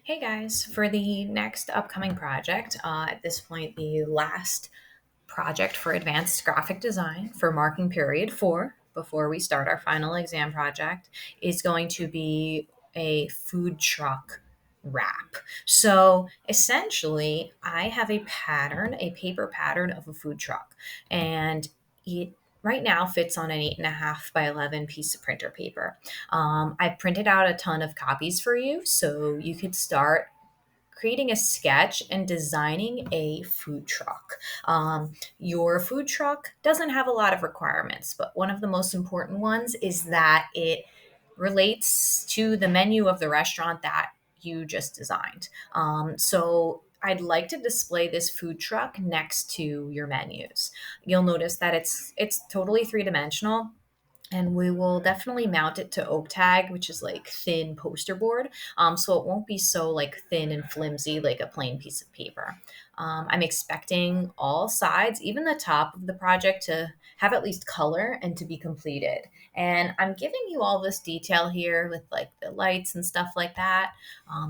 Hey guys, for the next upcoming project, at this point, the last project for advanced graphic design for marking period four, before we start our final exam project, is going to be a food truck wrap. So essentially, I have a pattern, a paper pattern of a food truck, and it right now fits on an 8.5 by 11 piece of printer paper. I've printed out a ton of copies for you, so you could start creating a sketch and designing a food truck. Your food truck doesn't have a lot of requirements, but one of the most important ones is that it relates to the menu of the restaurant that you just designed. So I'd like to display this food truck next to your menus. You'll notice that it's totally three-dimensional, and we will definitely mount it to oak tag, which is like thin poster board, so it won't be so like thin and flimsy like a plain piece of paper. I'm expecting all sides, even the top of the project, to have at least color and to be completed. And I'm giving you all this detail here with like the lights and stuff like that,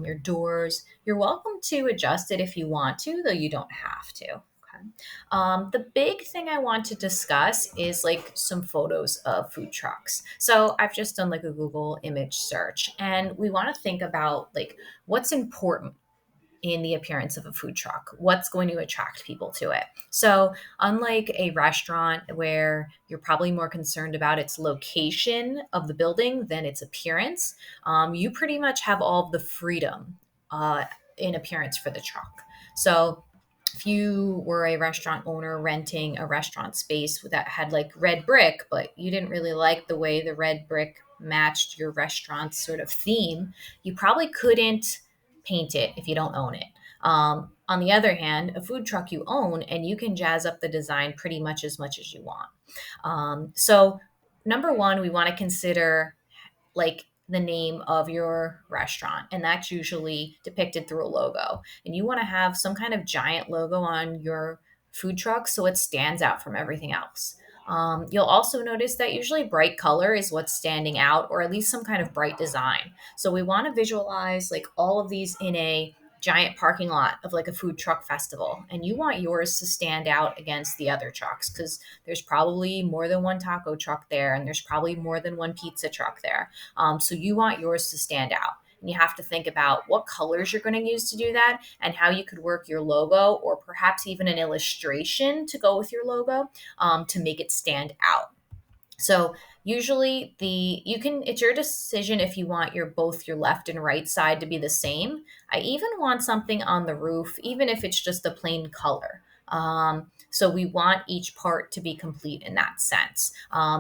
your doors. You're welcome to adjust it if you want to, though you don't have to. Okay. The big thing I want to discuss is like some photos of food trucks. So I've just done like a Google image search, and we want to think about like what's important in the appearance of a food truck, what's going to attract people to it. So, unlike a restaurant where you're probably more concerned about its location of the building than its appearance, you pretty much have all of the freedom uh, in appearance for the truck. So, if you were a restaurant owner renting a restaurant space that had like red brick, but you didn't really like the way the red brick matched your restaurant's sort of theme, you probably couldn't paint it if you don't own it. On the other hand, a food truck you own, and you can jazz up the design pretty much as you want. So, number one, we want to consider like the name of your restaurant, and that's usually depicted through a logo. And you want to have some kind of giant logo on your food truck so it stands out from everything else. You'll also notice that usually bright color is what's standing out, or at least some kind of bright design. So we want to visualize like all of these in a giant parking lot of like a food truck festival, and you want yours to stand out against the other trucks because there's probably more than one taco truck there, and there's probably more than one pizza truck there. So you want yours to stand out. And you have to think about what colors you're going to use to do that, and how you could work your logo, or perhaps even an illustration to go with your logo, to make it stand out. So usually the you can it's your decision if you want your both your left and right side to be the same. I even want something on the roof, even if it's just a plain color. So we want each part to be complete in that sense.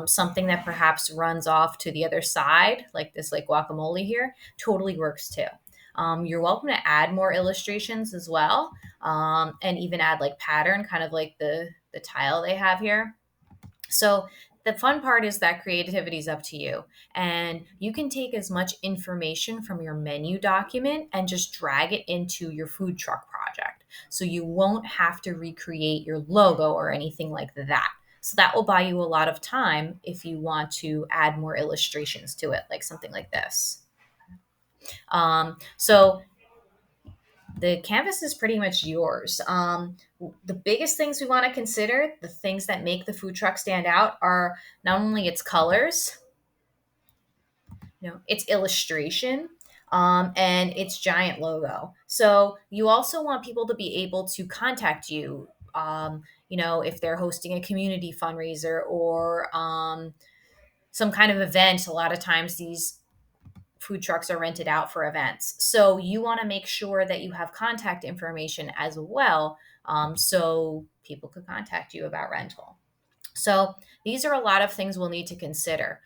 Something that perhaps runs off to the other side, like this, like guacamole here, totally works too. You're welcome to add more illustrations as well, and even add like pattern, kind of like the tile they have here. So the fun part is that creativity is up to you. And you can take as much information from your menu document and just drag it into your food truck project. So you won't have to recreate your logo or anything like that. So that will buy you a lot of time if you want to add more illustrations to it, like something like this. So the canvas is pretty much yours. The biggest things we want to consider, the things that make the food truck stand out, are not only its colors, its illustration, and its giant logo. So you also want people to be able to contact you. If they're hosting a community fundraiser or some kind of event, a lot of times these food trucks are rented out for events. So you want to make sure that you have contact information as well, so people could contact you about rental. So these are a lot of things we'll need to consider.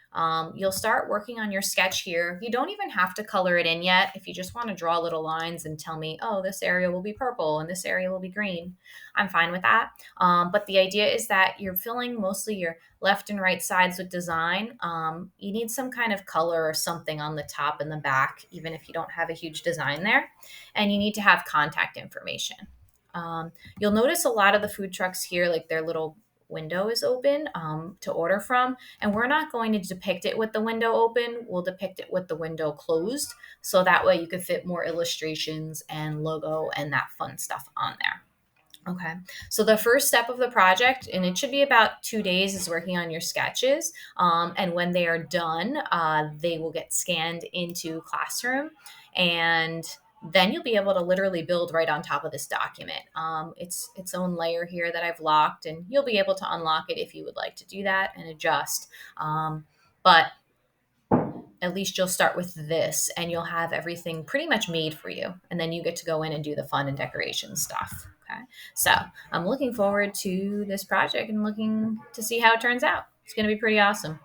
You'll start working on your sketch here. You don't even have to color it in yet. If you just want to draw little lines and tell me, oh, this area will be purple and this area will be green, I'm fine with that. But the idea is that you're filling mostly your left and right sides with design. You need some kind of color or something on the top and the back, even if you don't have a huge design there. And you need to have contact information. You'll notice a lot of the food trucks here, like their little window is open to order from. And we're not going to depict it with the window open. We'll depict it with the window closed. So that way you can fit more illustrations and logo and that fun stuff on there. Okay, so the first step of the project, and it should be about 2 days, is working on your sketches. And when they are done, they will get scanned into Classroom, and then you'll be able to literally build right on top of this document. It's its own layer here that I've locked, and you'll be able to unlock it if you would like to do that and adjust. But at least you'll start with this and you'll have everything pretty much made for you. And then you get to go in and do the fun and decoration stuff. Okay. So I'm looking forward to this project and looking to see how it turns out. It's going to be pretty awesome.